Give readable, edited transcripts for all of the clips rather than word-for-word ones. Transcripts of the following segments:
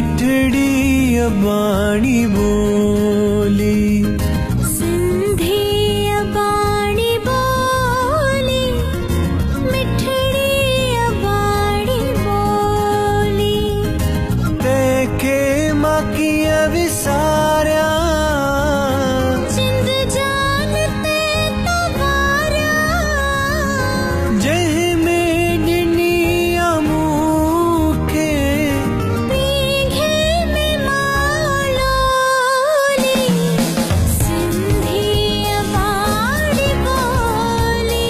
मिठड़ी अबाणी बोली, सिंधी अबाणी बोली, मिठड़ी अबाणी बोली। तेके माकिया विसारिया, जिंद जान ते तवारिया। जह में डिनिया मूखे, पीघे में मालोली। सिंधी अबाणी बोली,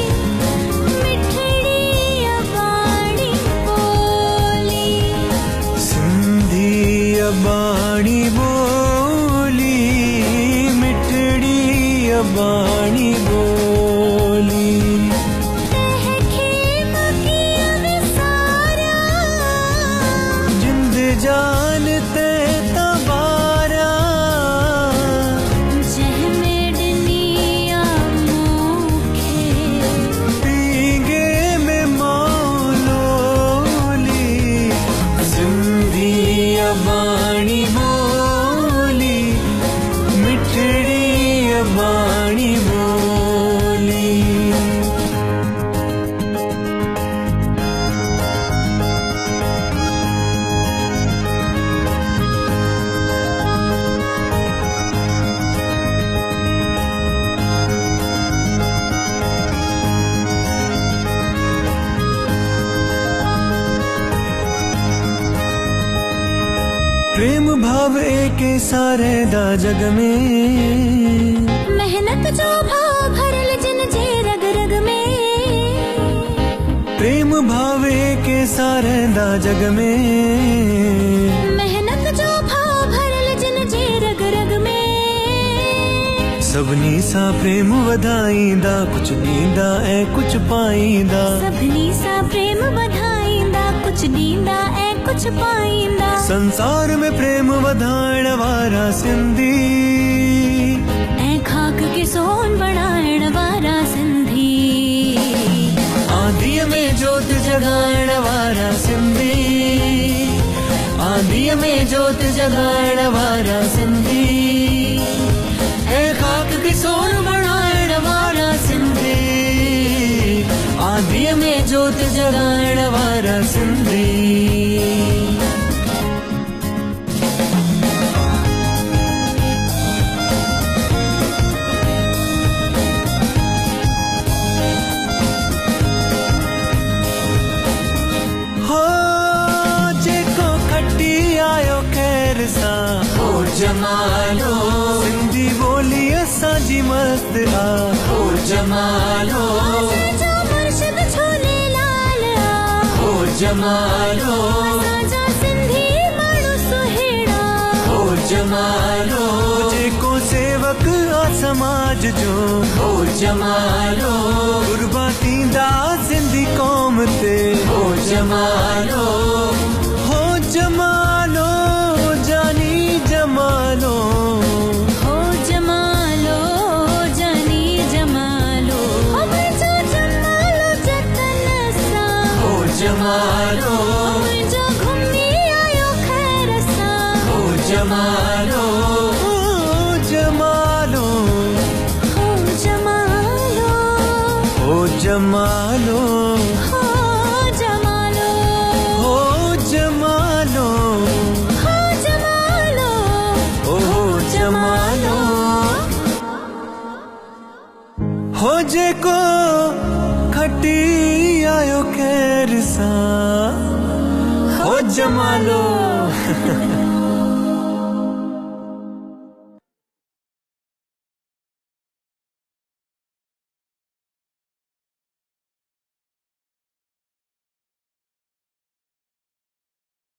मिठड़ी अबाणी बोली। सिंधी अबाणी बोली, मिठड़ी अबाणी बोली। तहखे मकिया विसारिया, जिंद जान ते तबारा, जह में डिनिया मूखे। पींगे में मौलोली। सिंधी अबाणी बोली, मिठड़ी अबाणी बोली। प्रेम भाव एके सारे दा जग में, मेहनत जो भाव भरल जिन जे रग रग में। प्रेम भाव एके सारे दा जग में। मेहनत जो भाव भरल जिन जे रग रग में। सभनी सा प्रेम वधाईंदा, कुछ ॾींदा ऐं कुछ पाईंदा। सभिनी सा प्रेम वधाईंदा, कुछ ॾींदा ऐं कुछ पाईंदा। संसार में प्रेम वधाइण वारा सिंधी, ऐं खाक के सोन बणाइण वारा सिंधी। आंधीअ में जोत जगाइण वारा सिंधी, आंधीअ में जोत जगाइण वारा सिंधी। ऐं खाक के सोन बणाइण वारा सिंधी, आंधीअ में जोत जगाइण वारा सिंधी। हो जमालो, सिंधी ॿोली असांजी मस्त आ। हो जमालो, असांजो मुर्शिद झूलेलाल आ। हो जमालो, असांजा सिंधी माण्हू सुहिणा। हो जमालो, जेको सेवक आ समाज जो। हो जमालो, कुर्बा थींदा सिंधी क़ौम ते। हो जमालो, हो जमालो, जानी जमालो। हो जमालो, जानी जमालो। मुंहिंजो जमालो जतन सां। हो जमालो, मुंहिंजो घुमी आयो ख़ैर सां। हो जमालो, हो जमालो, हो जमालो, हो जमालो, हो जमालो, हो जमालो, हो जमालो, हो जमालो। हो जेको खटी आयो खैर सां। हो जमालो।